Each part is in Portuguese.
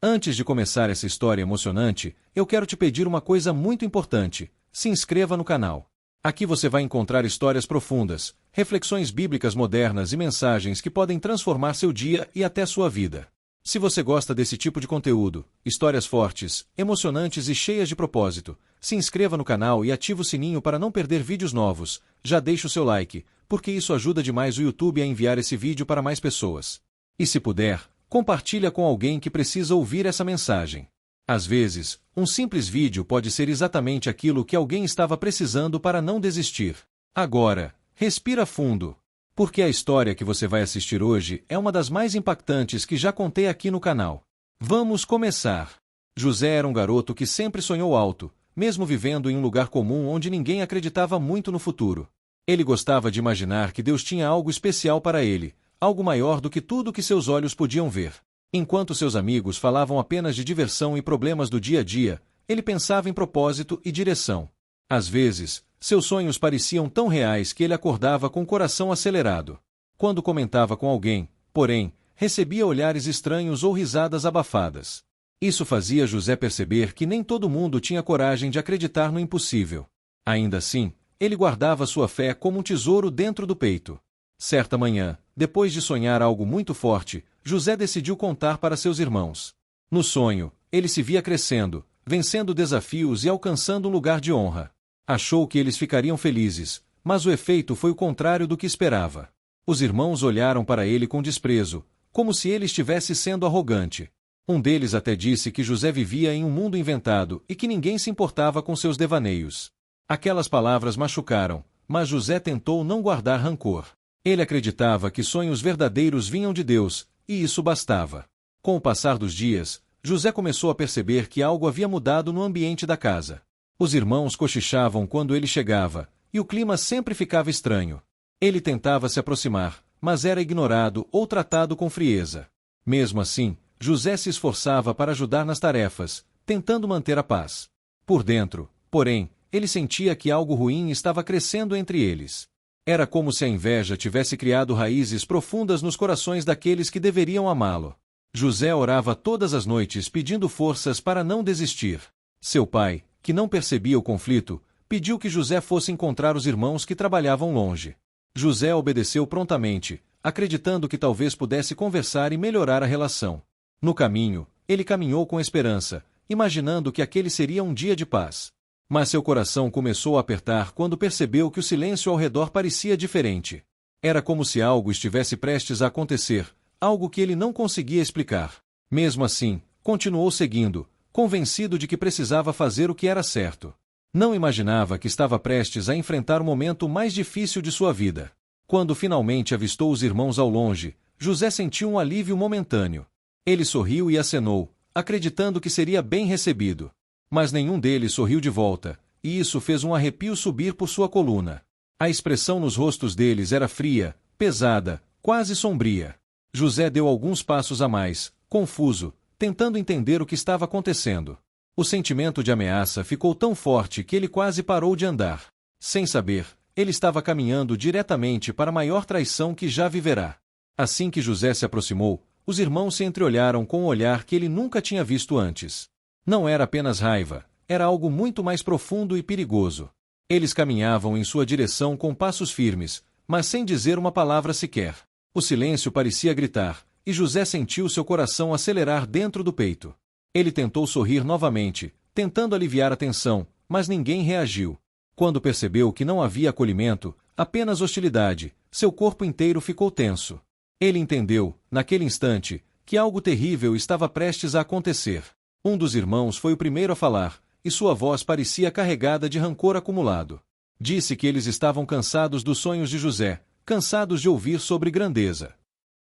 Antes de começar essa história emocionante, eu quero te pedir uma coisa muito importante: se inscreva no canal. Aqui você vai encontrar histórias profundas, reflexões bíblicas modernas e mensagens que podem transformar seu dia e até sua vida. Se você gosta desse tipo de conteúdo, histórias fortes, emocionantes e cheias de propósito, se inscreva no canal e ative o sininho para não perder vídeos novos. Já deixe o seu like, porque isso ajuda demais o YouTube a enviar esse vídeo para mais pessoas. E se puder, compartilha com alguém que precisa ouvir essa mensagem. Às vezes, um simples vídeo pode ser exatamente aquilo que alguém estava precisando para não desistir. Agora, respira fundo, porque a história que você vai assistir hoje é uma das mais impactantes que já contei aqui no canal. Vamos começar! José era um garoto que sempre sonhou alto, mesmo vivendo em um lugar comum onde ninguém acreditava muito no futuro. Ele gostava de imaginar que Deus tinha algo especial para ele, algo maior do que tudo que seus olhos podiam ver. Enquanto seus amigos falavam apenas de diversão e problemas do dia a dia, ele pensava em propósito e direção. Às vezes, seus sonhos pareciam tão reais que ele acordava com o coração acelerado. Quando comentava com alguém, porém, recebia olhares estranhos ou risadas abafadas. Isso fazia José perceber que nem todo mundo tinha coragem de acreditar no impossível. Ainda assim, ele guardava sua fé como um tesouro dentro do peito. Certa manhã, depois de sonhar algo muito forte, José decidiu contar para seus irmãos. No sonho, ele se via crescendo, vencendo desafios e alcançando um lugar de honra. Achou que eles ficariam felizes, mas o efeito foi o contrário do que esperava. Os irmãos olharam para ele com desprezo, como se ele estivesse sendo arrogante. Um deles até disse que José vivia em um mundo inventado e que ninguém se importava com seus devaneios. Aquelas palavras machucaram, mas José tentou não guardar rancor. Ele acreditava que sonhos verdadeiros vinham de Deus, e isso bastava. Com o passar dos dias, José começou a perceber que algo havia mudado no ambiente da casa. Os irmãos cochichavam quando ele chegava, e o clima sempre ficava estranho. Ele tentava se aproximar, mas era ignorado ou tratado com frieza. Mesmo assim, José se esforçava para ajudar nas tarefas, tentando manter a paz. Por dentro, porém, ele sentia que algo ruim estava crescendo entre eles. Era como se a inveja tivesse criado raízes profundas nos corações daqueles que deveriam amá-lo. José orava todas as noites pedindo forças para não desistir. Seu pai, que não percebia o conflito, pediu que José fosse encontrar os irmãos que trabalhavam longe. José obedeceu prontamente, acreditando que talvez pudesse conversar e melhorar a relação. No caminho, ele caminhou com esperança, imaginando que aquele seria um dia de paz. Mas seu coração começou a apertar quando percebeu que o silêncio ao redor parecia diferente. Era como se algo estivesse prestes a acontecer, algo que ele não conseguia explicar. Mesmo assim, continuou seguindo, convencido de que precisava fazer o que era certo. Não imaginava que estava prestes a enfrentar o momento mais difícil de sua vida. Quando finalmente avistou os irmãos ao longe, José sentiu um alívio momentâneo. Ele sorriu e acenou, acreditando que seria bem recebido. Mas nenhum deles sorriu de volta, e isso fez um arrepio subir por sua coluna. A expressão nos rostos deles era fria, pesada, quase sombria. José deu alguns passos a mais, confuso, tentando entender o que estava acontecendo. O sentimento de ameaça ficou tão forte que ele quase parou de andar. Sem saber, ele estava caminhando diretamente para a maior traição que já viverá. Assim que José se aproximou, os irmãos se entreolharam com um olhar que ele nunca tinha visto antes. Não era apenas raiva, era algo muito mais profundo e perigoso. Eles caminhavam em sua direção com passos firmes, mas sem dizer uma palavra sequer. O silêncio parecia gritar, e José sentiu seu coração acelerar dentro do peito. Ele tentou sorrir novamente, tentando aliviar a tensão, mas ninguém reagiu. Quando percebeu que não havia acolhimento, apenas hostilidade, seu corpo inteiro ficou tenso. Ele entendeu, naquele instante, que algo terrível estava prestes a acontecer. Um dos irmãos foi o primeiro a falar, e sua voz parecia carregada de rancor acumulado. Disse que eles estavam cansados dos sonhos de José, cansados de ouvir sobre grandeza.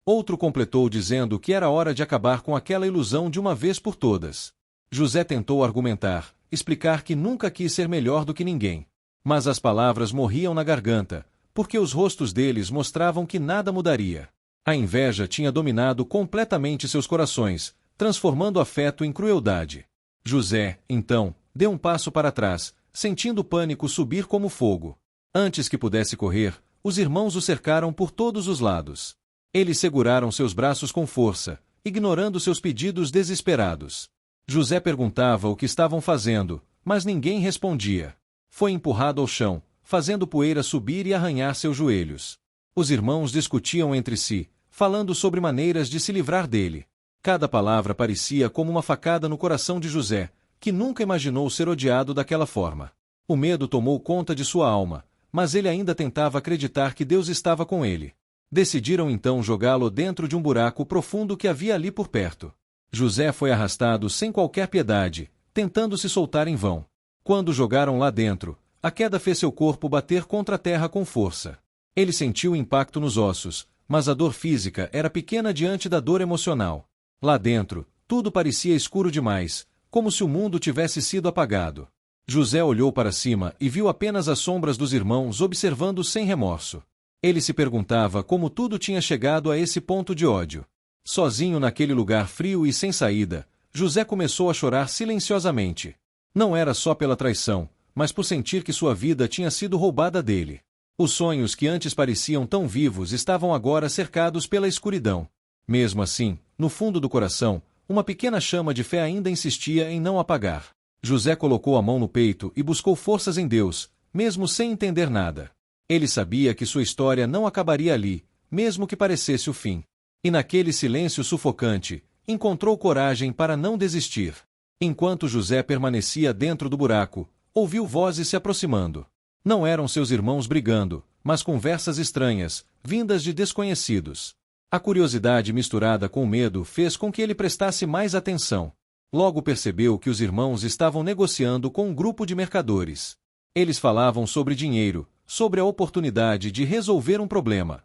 Outro completou dizendo que era hora de acabar com aquela ilusão de uma vez por todas. José tentou argumentar, explicar que nunca quis ser melhor do que ninguém. Mas as palavras morriam na garganta, porque os rostos deles mostravam que nada mudaria. A inveja tinha dominado completamente seus corações, transformando afeto em crueldade. José, então, deu um passo para trás, sentindo o pânico subir como fogo. Antes que pudesse correr, os irmãos o cercaram por todos os lados. Eles seguraram seus braços com força, ignorando seus pedidos desesperados. José perguntava o que estavam fazendo, mas ninguém respondia. Foi empurrado ao chão, fazendo poeira subir e arranhar seus joelhos. Os irmãos discutiam entre si, falando sobre maneiras de se livrar dele. Cada palavra parecia como uma facada no coração de José, que nunca imaginou ser odiado daquela forma. O medo tomou conta de sua alma, mas ele ainda tentava acreditar que Deus estava com ele. Decidiram então jogá-lo dentro de um buraco profundo que havia ali por perto. José foi arrastado sem qualquer piedade, tentando se soltar em vão. Quando o jogaram lá dentro, a queda fez seu corpo bater contra a terra com força. Ele sentiu o impacto nos ossos, mas a dor física era pequena diante da dor emocional. Lá dentro, tudo parecia escuro demais, como se o mundo tivesse sido apagado. José olhou para cima e viu apenas as sombras dos irmãos observando sem remorso. Ele se perguntava como tudo tinha chegado a esse ponto de ódio. Sozinho naquele lugar frio e sem saída, José começou a chorar silenciosamente. Não era só pela traição, mas por sentir que sua vida tinha sido roubada dele. Os sonhos que antes pareciam tão vivos estavam agora cercados pela escuridão. Mesmo assim, no fundo do coração, uma pequena chama de fé ainda insistia em não apagar. José colocou a mão no peito e buscou forças em Deus, mesmo sem entender nada. Ele sabia que sua história não acabaria ali, mesmo que parecesse o fim. E naquele silêncio sufocante, encontrou coragem para não desistir. Enquanto José permanecia dentro do buraco, ouviu vozes se aproximando. Não eram seus irmãos brigando, mas conversas estranhas, vindas de desconhecidos. A curiosidade misturada com o medo fez com que ele prestasse mais atenção. Logo percebeu que os irmãos estavam negociando com um grupo de mercadores. Eles falavam sobre dinheiro, sobre a oportunidade de resolver um problema.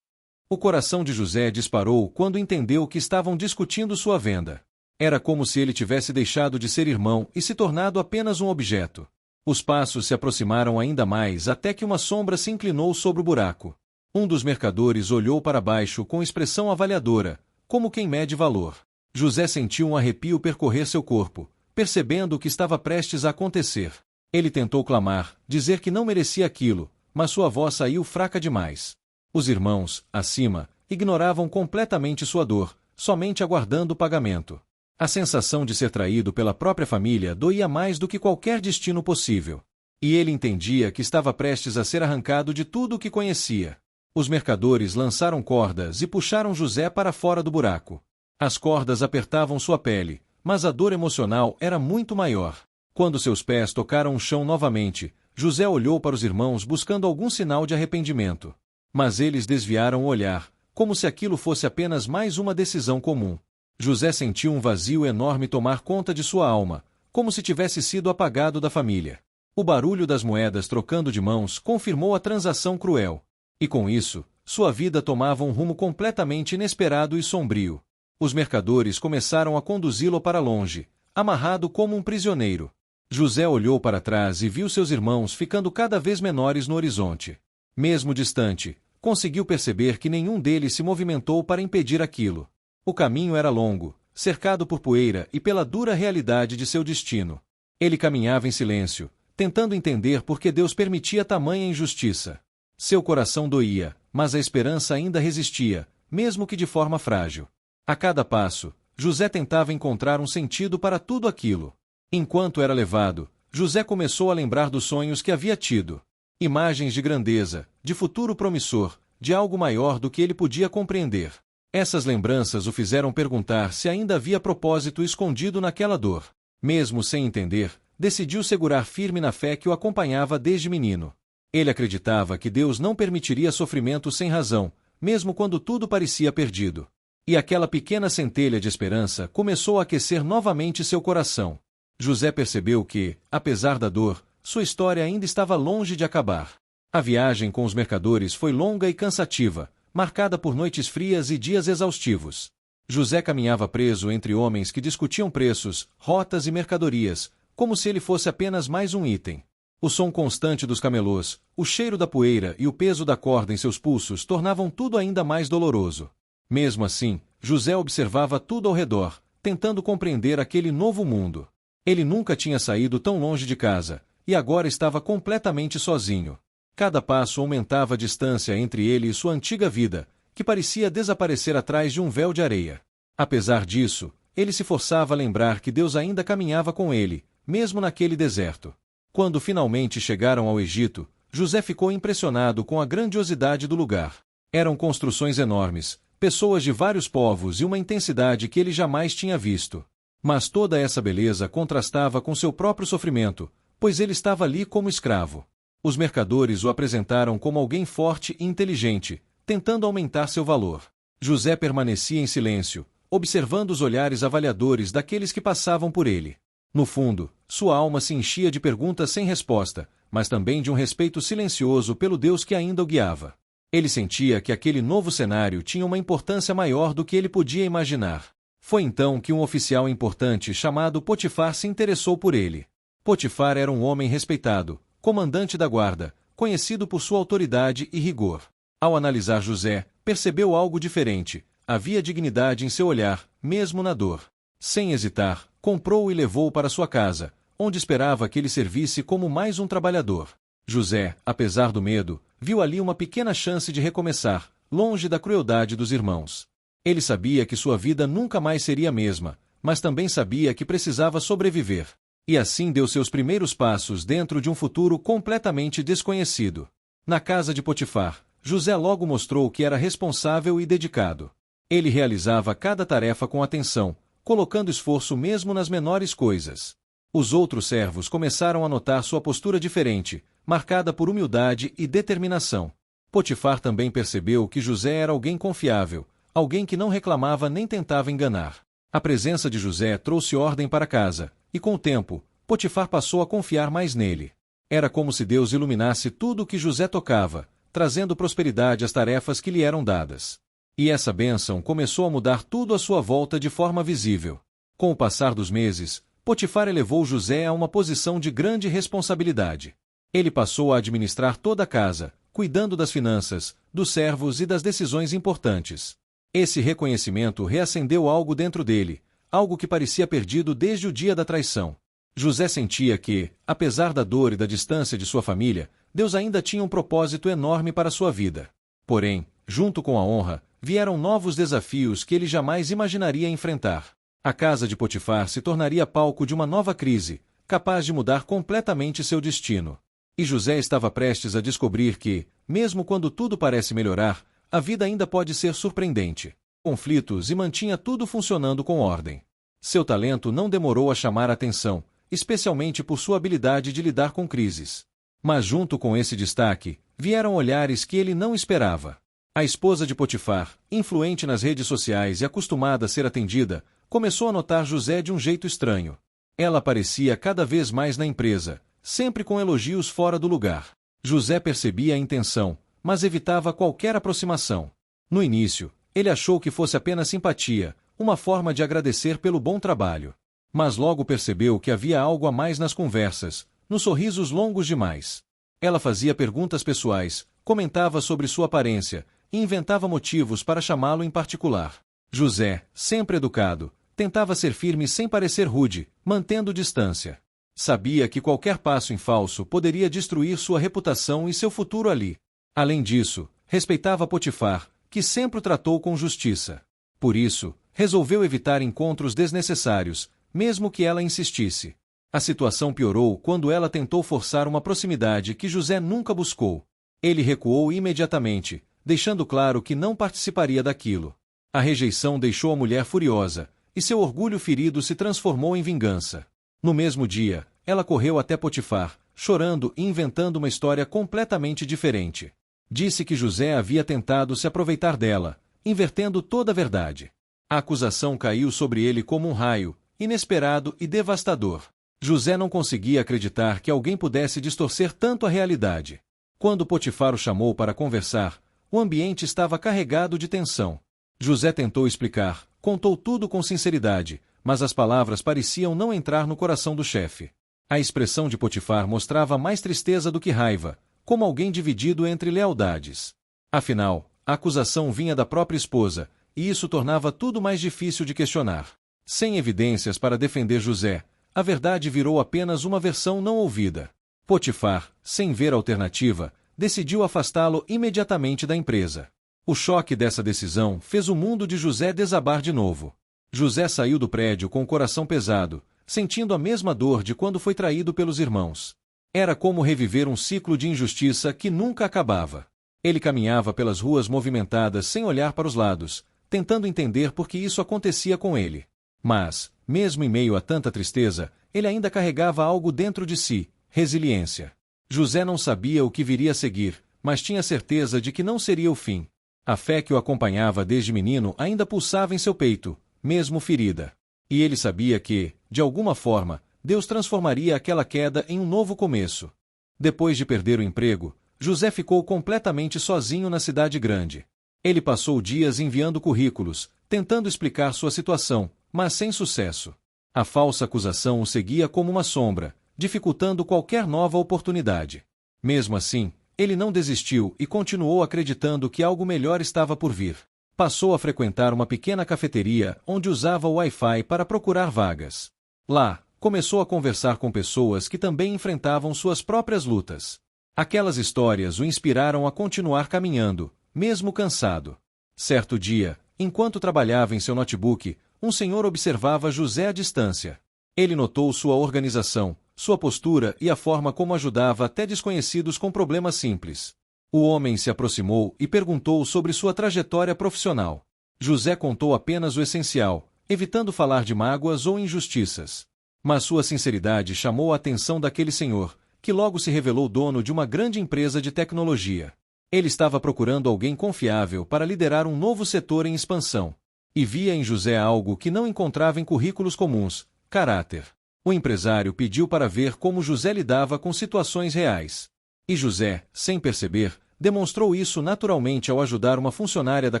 O coração de José disparou quando entendeu que estavam discutindo sua venda. Era como se ele tivesse deixado de ser irmão e se tornado apenas um objeto. Os passos se aproximaram ainda mais até que uma sombra se inclinou sobre o buraco. Um dos mercadores olhou para baixo com expressão avaliadora, como quem mede valor. José sentiu um arrepio percorrer seu corpo, percebendo o que estava prestes a acontecer. Ele tentou clamar, dizer que não merecia aquilo, mas sua voz saiu fraca demais. Os irmãos, acima, ignoravam completamente sua dor, somente aguardando o pagamento. A sensação de ser traído pela própria família doía mais do que qualquer destino possível. E ele entendia que estava prestes a ser arrancado de tudo o que conhecia. Os mercadores lançaram cordas e puxaram José para fora do buraco. As cordas apertavam sua pele, mas a dor emocional era muito maior. Quando seus pés tocaram o chão novamente, José olhou para os irmãos buscando algum sinal de arrependimento. Mas eles desviaram o olhar, como se aquilo fosse apenas mais uma decisão comum. José sentiu um vazio enorme tomar conta de sua alma, como se tivesse sido apagado da família. O barulho das moedas trocando de mãos confirmou a transação cruel. E com isso, sua vida tomava um rumo completamente inesperado e sombrio. Os mercadores começaram a conduzi-lo para longe, amarrado como um prisioneiro. José olhou para trás e viu seus irmãos ficando cada vez menores no horizonte. Mesmo distante, conseguiu perceber que nenhum deles se movimentou para impedir aquilo. O caminho era longo, cercado por poeira e pela dura realidade de seu destino. Ele caminhava em silêncio, tentando entender por que Deus permitia tamanha injustiça. Seu coração doía, mas a esperança ainda resistia, mesmo que de forma frágil. A cada passo, José tentava encontrar um sentido para tudo aquilo. Enquanto era levado, José começou a lembrar dos sonhos que havia tido. Imagens de grandeza, de futuro promissor, de algo maior do que ele podia compreender. Essas lembranças o fizeram perguntar se ainda havia propósito escondido naquela dor. Mesmo sem entender, decidiu segurar firme na fé que o acompanhava desde menino. Ele acreditava que Deus não permitiria sofrimento sem razão, mesmo quando tudo parecia perdido. E aquela pequena centelha de esperança começou a aquecer novamente seu coração. José percebeu que, apesar da dor, sua história ainda estava longe de acabar. A viagem com os mercadores foi longa e cansativa, marcada por noites frias e dias exaustivos. José caminhava preso entre homens que discutiam preços, rotas e mercadorias, como se ele fosse apenas mais um item. O som constante dos camelôs, o cheiro da poeira e o peso da corda em seus pulsos tornavam tudo ainda mais doloroso. Mesmo assim, José observava tudo ao redor, tentando compreender aquele novo mundo. Ele nunca tinha saído tão longe de casa, e agora estava completamente sozinho. Cada passo aumentava a distância entre ele e sua antiga vida, que parecia desaparecer atrás de um véu de areia. Apesar disso, ele se forçava a lembrar que Deus ainda caminhava com ele, mesmo naquele deserto. Quando finalmente chegaram ao Egito, José ficou impressionado com a grandiosidade do lugar. Eram construções enormes, pessoas de vários povos e uma intensidade que ele jamais tinha visto. Mas toda essa beleza contrastava com seu próprio sofrimento, pois ele estava ali como escravo. Os mercadores o apresentaram como alguém forte e inteligente, tentando aumentar seu valor. José permanecia em silêncio, observando os olhares avaliadores daqueles que passavam por ele. No fundo, sua alma se enchia de perguntas sem resposta, mas também de um respeito silencioso pelo Deus que ainda o guiava. Ele sentia que aquele novo cenário tinha uma importância maior do que ele podia imaginar. Foi então que um oficial importante chamado Potifar se interessou por ele. Potifar era um homem respeitado, comandante da guarda, conhecido por sua autoridade e rigor. Ao analisar José, percebeu algo diferente. Havia dignidade em seu olhar, mesmo na dor. Sem hesitar, comprou-o e levou-o para sua casa, onde esperava que ele servisse como mais um trabalhador. José, apesar do medo, viu ali uma pequena chance de recomeçar, longe da crueldade dos irmãos. Ele sabia que sua vida nunca mais seria a mesma, mas também sabia que precisava sobreviver. E assim deu seus primeiros passos dentro de um futuro completamente desconhecido. Na casa de Potifar, José logo mostrou que era responsável e dedicado. Ele realizava cada tarefa com atenção, colocando esforço mesmo nas menores coisas. Os outros servos começaram a notar sua postura diferente, marcada por humildade e determinação. Potifar também percebeu que José era alguém confiável, alguém que não reclamava nem tentava enganar. A presença de José trouxe ordem para casa, e com o tempo, Potifar passou a confiar mais nele. Era como se Deus iluminasse tudo o que José tocava, trazendo prosperidade às tarefas que lhe eram dadas. E essa bênção começou a mudar tudo à sua volta de forma visível. Com o passar dos meses, Potifar elevou José a uma posição de grande responsabilidade. Ele passou a administrar toda a casa, cuidando das finanças, dos servos e das decisões importantes. Esse reconhecimento reacendeu algo dentro dele, algo que parecia perdido desde o dia da traição. José sentia que, apesar da dor e da distância de sua família, Deus ainda tinha um propósito enorme para sua vida. Porém, junto com a honra, vieram novos desafios que ele jamais imaginaria enfrentar. A casa de Potifar se tornaria palco de uma nova crise, capaz de mudar completamente seu destino. E José estava prestes a descobrir que, mesmo quando tudo parece melhorar, a vida ainda pode ser surpreendente. Conflitos e mantinha tudo funcionando com ordem. Seu talento não demorou a chamar a atenção, especialmente por sua habilidade de lidar com crises. Mas junto com esse destaque, vieram olhares que ele não esperava. A esposa de Potifar, influente nas redes sociais e acostumada a ser atendida, começou a notar José de um jeito estranho. Ela aparecia cada vez mais na empresa, sempre com elogios fora do lugar. José percebia a intenção, mas evitava qualquer aproximação. No início, ele achou que fosse apenas simpatia, uma forma de agradecer pelo bom trabalho. Mas logo percebeu que havia algo a mais nas conversas, nos sorrisos longos demais. Ela fazia perguntas pessoais, comentava sobre sua aparência, e inventava motivos para chamá-lo em particular. José, sempre educado, tentava ser firme sem parecer rude, mantendo distância. Sabia que qualquer passo em falso poderia destruir sua reputação e seu futuro ali. Além disso, respeitava Potifar, que sempre o tratou com justiça. Por isso, resolveu evitar encontros desnecessários, mesmo que ela insistisse. A situação piorou quando ela tentou forçar uma proximidade que José nunca buscou. Ele recuou imediatamente, deixando claro que não participaria daquilo. A rejeição deixou a mulher furiosa, e seu orgulho ferido se transformou em vingança. No mesmo dia, ela correu até Potifar, chorando e inventando uma história completamente diferente. Disse que José havia tentado se aproveitar dela, invertendo toda a verdade. A acusação caiu sobre ele como um raio, inesperado e devastador. José não conseguia acreditar que alguém pudesse distorcer tanto a realidade. Quando Potifar o chamou para conversar, o ambiente estava carregado de tensão. José tentou explicar, contou tudo com sinceridade, mas as palavras pareciam não entrar no coração do chefe. A expressão de Potifar mostrava mais tristeza do que raiva, como alguém dividido entre lealdades. Afinal, a acusação vinha da própria esposa, e isso tornava tudo mais difícil de questionar. Sem evidências para defender José, a verdade virou apenas uma versão não ouvida. Potifar, sem ver alternativa, decidiu afastá-lo imediatamente da empresa. O choque dessa decisão fez o mundo de José desabar de novo. José saiu do prédio com o coração pesado, sentindo a mesma dor de quando foi traído pelos irmãos. Era como reviver um ciclo de injustiça que nunca acabava. Ele caminhava pelas ruas movimentadas sem olhar para os lados, tentando entender por que isso acontecia com ele. Mas, mesmo em meio a tanta tristeza, ele ainda carregava algo dentro de si: resiliência. José não sabia o que viria a seguir, mas tinha certeza de que não seria o fim. A fé que o acompanhava desde menino ainda pulsava em seu peito, mesmo ferida. E ele sabia que, de alguma forma, Deus transformaria aquela queda em um novo começo. Depois de perder o emprego, José ficou completamente sozinho na cidade grande. Ele passou dias enviando currículos, tentando explicar sua situação, mas sem sucesso. A falsa acusação o seguia como uma sombra, dificultando qualquer nova oportunidade. Mesmo assim, ele não desistiu e continuou acreditando que algo melhor estava por vir. Passou a frequentar uma pequena cafeteria onde usava o Wi-Fi para procurar vagas. Lá, começou a conversar com pessoas que também enfrentavam suas próprias lutas. Aquelas histórias o inspiraram a continuar caminhando, mesmo cansado. Certo dia, enquanto trabalhava em seu notebook, um senhor observava José à distância. Ele notou sua organização, sua postura e a forma como ajudava até desconhecidos com problemas simples. O homem se aproximou e perguntou sobre sua trajetória profissional. José contou apenas o essencial, evitando falar de mágoas ou injustiças. Mas sua sinceridade chamou a atenção daquele senhor, que logo se revelou dono de uma grande empresa de tecnologia. Ele estava procurando alguém confiável para liderar um novo setor em expansão. E via em José algo que não encontrava em currículos comuns: caráter. O empresário pediu para ver como José lidava com situações reais. E José, sem perceber, demonstrou isso naturalmente ao ajudar uma funcionária da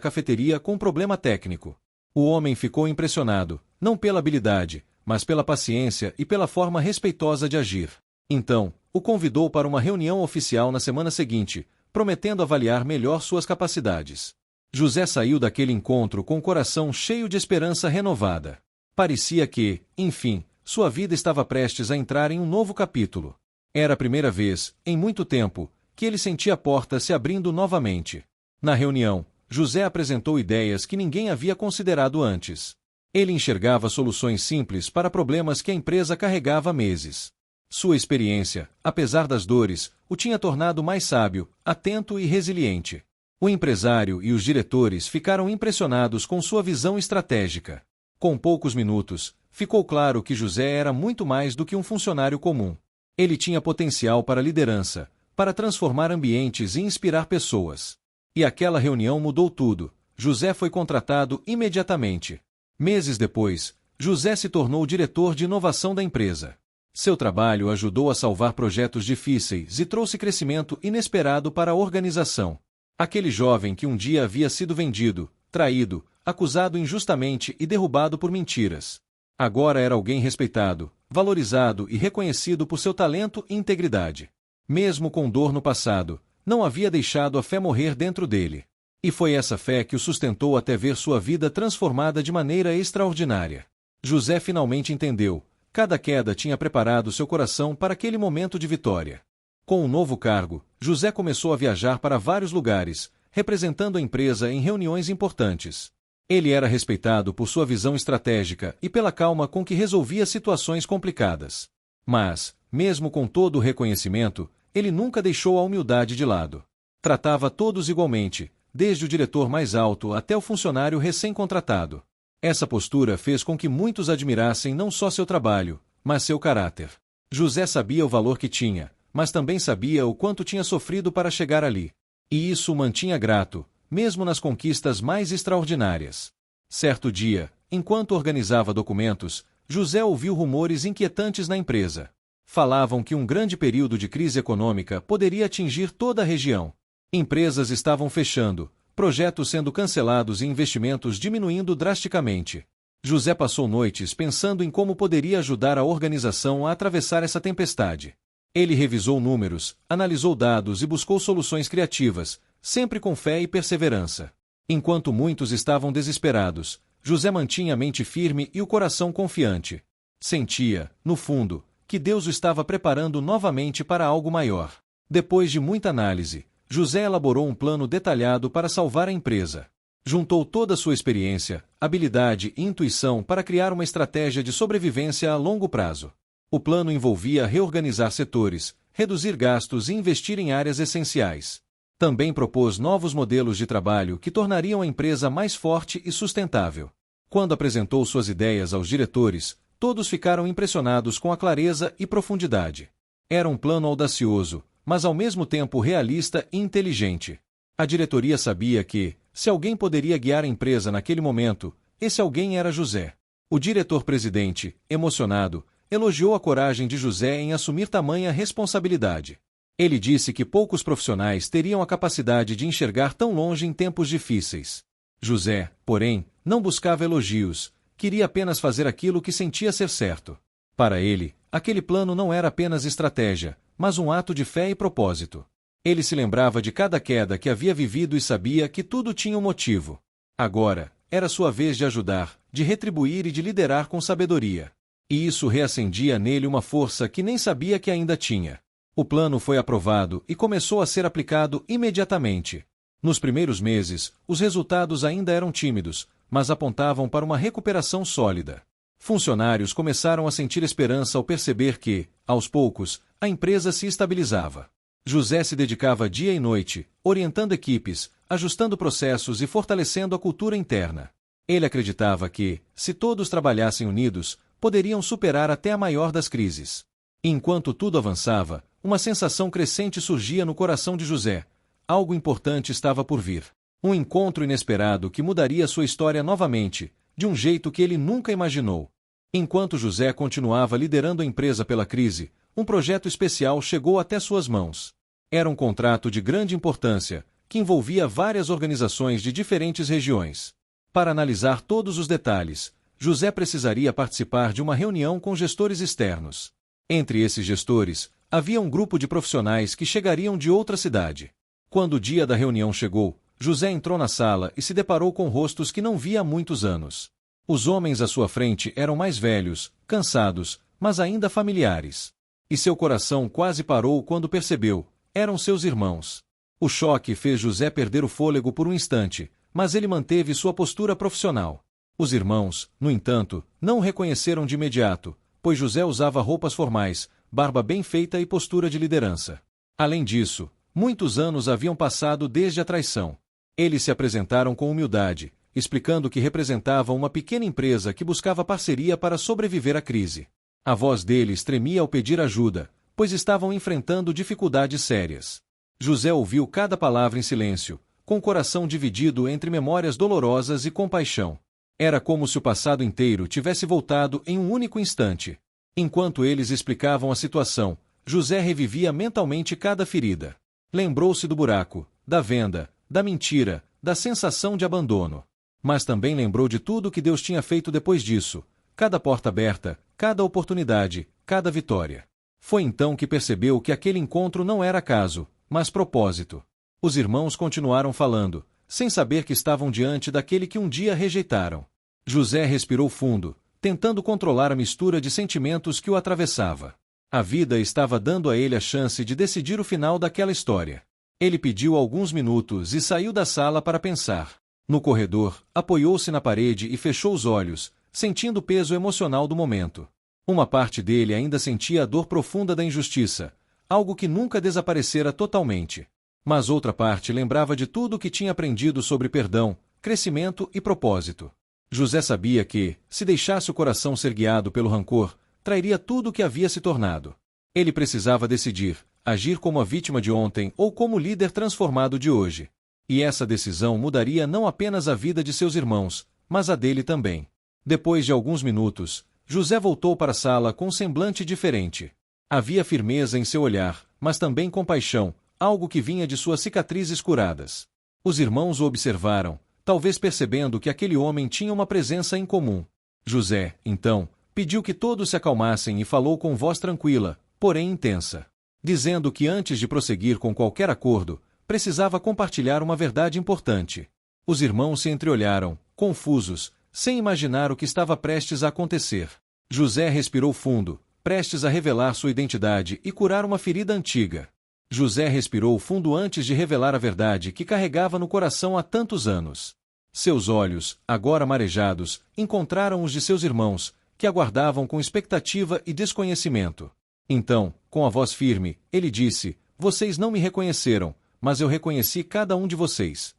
cafeteria com um problema técnico. O homem ficou impressionado, não pela habilidade, mas pela paciência e pela forma respeitosa de agir. Então, o convidou para uma reunião oficial na semana seguinte, prometendo avaliar melhor suas capacidades. José saiu daquele encontro com o coração cheio de esperança renovada. Parecia que, enfim, sua vida estava prestes a entrar em um novo capítulo. Era a primeira vez, em muito tempo, que ele sentia a porta se abrindo novamente. Na reunião, José apresentou ideias que ninguém havia considerado antes. Ele enxergava soluções simples para problemas que a empresa carregava há meses. Sua experiência, apesar das dores, o tinha tornado mais sábio, atento e resiliente. O empresário e os diretores ficaram impressionados com sua visão estratégica. Com poucos minutos, ficou claro que José era muito mais do que um funcionário comum. Ele tinha potencial para liderança, para transformar ambientes e inspirar pessoas. E aquela reunião mudou tudo. José foi contratado imediatamente. Meses depois, José se tornou diretor de inovação da empresa. Seu trabalho ajudou a salvar projetos difíceis e trouxe crescimento inesperado para a organização. Aquele jovem que um dia havia sido vendido, traído, acusado injustamente e derrubado por mentiras. Agora era alguém respeitado, valorizado e reconhecido por seu talento e integridade. Mesmo com dor no passado, não havia deixado a fé morrer dentro dele. E foi essa fé que o sustentou até ver sua vida transformada de maneira extraordinária. José finalmente entendeu: cada queda tinha preparado seu coração para aquele momento de vitória. Com um novo cargo, José começou a viajar para vários lugares, representando a empresa em reuniões importantes. Ele era respeitado por sua visão estratégica e pela calma com que resolvia situações complicadas. Mas, mesmo com todo o reconhecimento, ele nunca deixou a humildade de lado. Tratava todos igualmente, desde o diretor mais alto até o funcionário recém-contratado. Essa postura fez com que muitos admirassem não só seu trabalho, mas seu caráter. José sabia o valor que tinha, mas também sabia o quanto tinha sofrido para chegar ali. E isso o mantinha grato, mesmo nas conquistas mais extraordinárias. Certo dia, enquanto organizava documentos, José ouviu rumores inquietantes na empresa. Falavam que um grande período de crise econômica poderia atingir toda a região. Empresas estavam fechando, projetos sendo cancelados e investimentos diminuindo drasticamente. José passou noites pensando em como poderia ajudar a organização a atravessar essa tempestade. Ele revisou números, analisou dados e buscou soluções criativas, sempre com fé e perseverança. Enquanto muitos estavam desesperados, José mantinha a mente firme e o coração confiante. Sentia, no fundo, que Deus o estava preparando novamente para algo maior. Depois de muita análise, José elaborou um plano detalhado para salvar a empresa. Juntou toda a sua experiência, habilidade e intuição para criar uma estratégia de sobrevivência a longo prazo. O plano envolvia reorganizar setores, reduzir gastos e investir em áreas essenciais. Também propôs novos modelos de trabalho que tornariam a empresa mais forte e sustentável. Quando apresentou suas ideias aos diretores, todos ficaram impressionados com a clareza e profundidade. Era um plano audacioso, mas ao mesmo tempo realista e inteligente. A diretoria sabia que, se alguém poderia guiar a empresa naquele momento, esse alguém era José. O diretor-presidente, emocionado, elogiou a coragem de José em assumir tamanha responsabilidade. Ele disse que poucos profissionais teriam a capacidade de enxergar tão longe em tempos difíceis. José, porém, não buscava elogios, queria apenas fazer aquilo que sentia ser certo. Para ele, aquele plano não era apenas estratégia, mas um ato de fé e propósito. Ele se lembrava de cada queda que havia vivido e sabia que tudo tinha um motivo. Agora, era sua vez de ajudar, de retribuir e de liderar com sabedoria. E isso reacendia nele uma força que nem sabia que ainda tinha. O plano foi aprovado e começou a ser aplicado imediatamente. Nos primeiros meses, os resultados ainda eram tímidos, mas apontavam para uma recuperação sólida. Funcionários começaram a sentir esperança ao perceber que, aos poucos, a empresa se estabilizava. José se dedicava dia e noite, orientando equipes, ajustando processos e fortalecendo a cultura interna. Ele acreditava que, se todos trabalhassem unidos, poderiam superar até a maior das crises. Enquanto tudo avançava, uma sensação crescente surgia no coração de José. Algo importante estava por vir. Um encontro inesperado que mudaria sua história novamente, de um jeito que ele nunca imaginou. Enquanto José continuava liderando a empresa pela crise, um projeto especial chegou até suas mãos. Era um contrato de grande importância, que envolvia várias organizações de diferentes regiões. Para analisar todos os detalhes, José precisaria participar de uma reunião com gestores externos. Entre esses gestores, havia um grupo de profissionais que chegariam de outra cidade. Quando o dia da reunião chegou, José entrou na sala e se deparou com rostos que não via há muitos anos. Os homens à sua frente eram mais velhos, cansados, mas ainda familiares. E seu coração quase parou quando percebeu: eram seus irmãos. O choque fez José perder o fôlego por um instante, mas ele manteve sua postura profissional. Os irmãos, no entanto, não o reconheceram de imediato, pois José usava roupas formais, barba bem feita e postura de liderança. Além disso, muitos anos haviam passado desde a traição. Eles se apresentaram com humildade, explicando que representavam uma pequena empresa que buscava parceria para sobreviver à crise. A voz deles tremia ao pedir ajuda, pois estavam enfrentando dificuldades sérias. José ouviu cada palavra em silêncio, com o coração dividido entre memórias dolorosas e compaixão. Era como se o passado inteiro tivesse voltado em um único instante. Enquanto eles explicavam a situação, José revivia mentalmente cada ferida. Lembrou-se do buraco, da venda, da mentira, da sensação de abandono. Mas também lembrou de tudo que Deus tinha feito depois disso, cada porta aberta, cada oportunidade, cada vitória. Foi então que percebeu que aquele encontro não era acaso, mas propósito. Os irmãos continuaram falando, sem saber que estavam diante daquele que um dia rejeitaram. José respirou fundo, tentando controlar a mistura de sentimentos que o atravessava. A vida estava dando a ele a chance de decidir o final daquela história. Ele pediu alguns minutos e saiu da sala para pensar. No corredor, apoiou-se na parede e fechou os olhos, sentindo o peso emocional do momento. Uma parte dele ainda sentia a dor profunda da injustiça, algo que nunca desaparecera totalmente. Mas outra parte lembrava de tudo o que tinha aprendido sobre perdão, crescimento e propósito. José sabia que, se deixasse o coração ser guiado pelo rancor, trairia tudo o que havia se tornado. Ele precisava decidir, agir como a vítima de ontem ou como o líder transformado de hoje. E essa decisão mudaria não apenas a vida de seus irmãos, mas a dele também. Depois de alguns minutos, José voltou para a sala com um semblante diferente. Havia firmeza em seu olhar, mas também compaixão, algo que vinha de suas cicatrizes curadas. Os irmãos o observaram, talvez percebendo que aquele homem tinha uma presença em comum. José, então, pediu que todos se acalmassem e falou com voz tranquila, porém intensa, dizendo que antes de prosseguir com qualquer acordo, precisava compartilhar uma verdade importante. Os irmãos se entreolharam, confusos, sem imaginar o que estava prestes a acontecer. José respirou fundo, prestes a revelar sua identidade e curar uma ferida antiga. José respirou fundo antes de revelar a verdade que carregava no coração há tantos anos. Seus olhos, agora marejados, encontraram os de seus irmãos, que aguardavam com expectativa e desconhecimento. Então, com a voz firme, ele disse: Vocês não me reconheceram, mas eu reconheci cada um de vocês.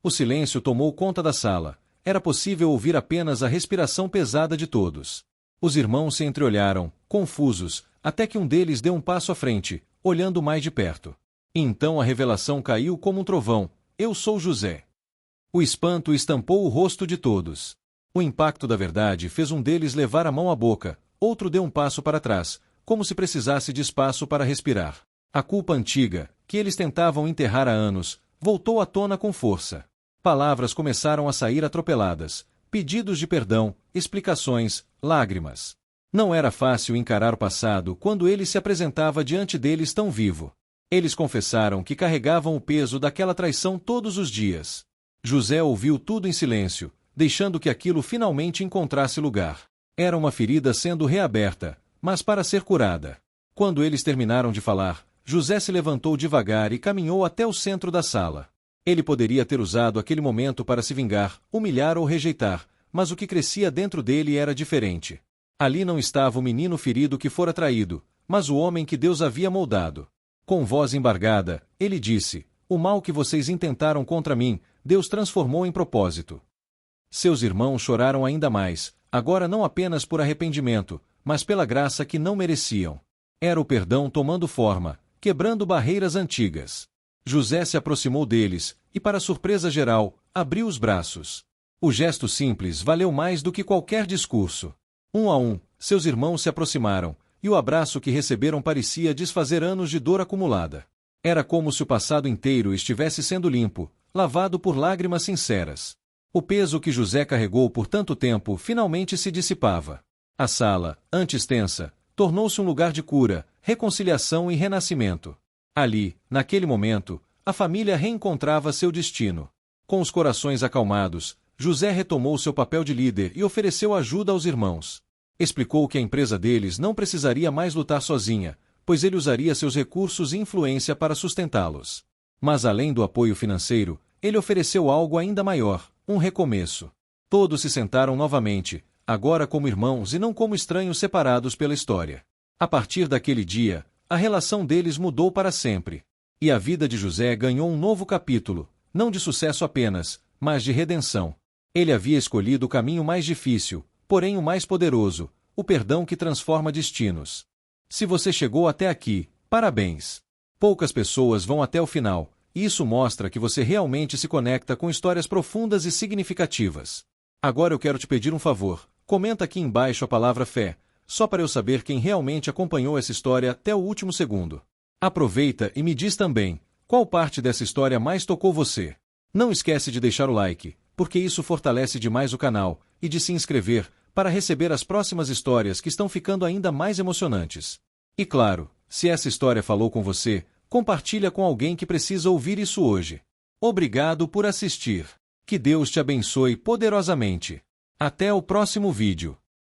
O silêncio tomou conta da sala. Era possível ouvir apenas a respiração pesada de todos. Os irmãos se entreolharam, confusos, até que um deles deu um passo à frente, olhando mais de perto. E então a revelação caiu como um trovão: Eu sou José. O espanto estampou o rosto de todos. O impacto da verdade fez um deles levar a mão à boca, outro deu um passo para trás, como se precisasse de espaço para respirar. A culpa antiga, que eles tentavam enterrar há anos, voltou à tona com força. Palavras começaram a sair atropeladas, pedidos de perdão, explicações, lágrimas. Não era fácil encarar o passado quando ele se apresentava diante deles tão vivo. Eles confessaram que carregavam o peso daquela traição todos os dias. José ouviu tudo em silêncio, deixando que aquilo finalmente encontrasse lugar. Era uma ferida sendo reaberta, mas para ser curada. Quando eles terminaram de falar, José se levantou devagar e caminhou até o centro da sala. Ele poderia ter usado aquele momento para se vingar, humilhar ou rejeitar, mas o que crescia dentro dele era diferente. Ali não estava o menino ferido que fora traído, mas o homem que Deus havia moldado. Com voz embargada, ele disse: O mal que vocês intentaram contra mim, Deus transformou em propósito. Seus irmãos choraram ainda mais, agora não apenas por arrependimento, mas pela graça que não mereciam. Era o perdão tomando forma, quebrando barreiras antigas. José se aproximou deles, e para surpresa geral, abriu os braços. O gesto simples valeu mais do que qualquer discurso. Um a um, seus irmãos se aproximaram, e o abraço que receberam parecia desfazer anos de dor acumulada. Era como se o passado inteiro estivesse sendo limpo, lavado por lágrimas sinceras. O peso que José carregou por tanto tempo finalmente se dissipava. A sala, antes tensa, tornou-se um lugar de cura, reconciliação e renascimento. Ali, naquele momento, a família reencontrava seu destino. Com os corações acalmados, José retomou seu papel de líder e ofereceu ajuda aos irmãos. Explicou que a empresa deles não precisaria mais lutar sozinha, pois ele usaria seus recursos e influência para sustentá-los. Mas além do apoio financeiro, ele ofereceu algo ainda maior, um recomeço. Todos se sentaram novamente, agora como irmãos e não como estranhos separados pela história. A partir daquele dia, a relação deles mudou para sempre. E a vida de José ganhou um novo capítulo, não de sucesso apenas, mas de redenção. Ele havia escolhido o caminho mais difícil, porém o mais poderoso, o perdão que transforma destinos. Se você chegou até aqui, parabéns! Poucas pessoas vão até o final, e isso mostra que você realmente se conecta com histórias profundas e significativas. Agora eu quero te pedir um favor, comenta aqui embaixo a palavra fé, só para eu saber quem realmente acompanhou essa história até o último segundo. Aproveita e me diz também, qual parte dessa história mais tocou você? Não esquece de deixar o like, porque isso fortalece demais o canal, e de se inscrever, para receber as próximas histórias que estão ficando ainda mais emocionantes. E claro, se essa história falou com você, compartilha com alguém que precisa ouvir isso hoje. Obrigado por assistir. Que Deus te abençoe poderosamente. Até o próximo vídeo.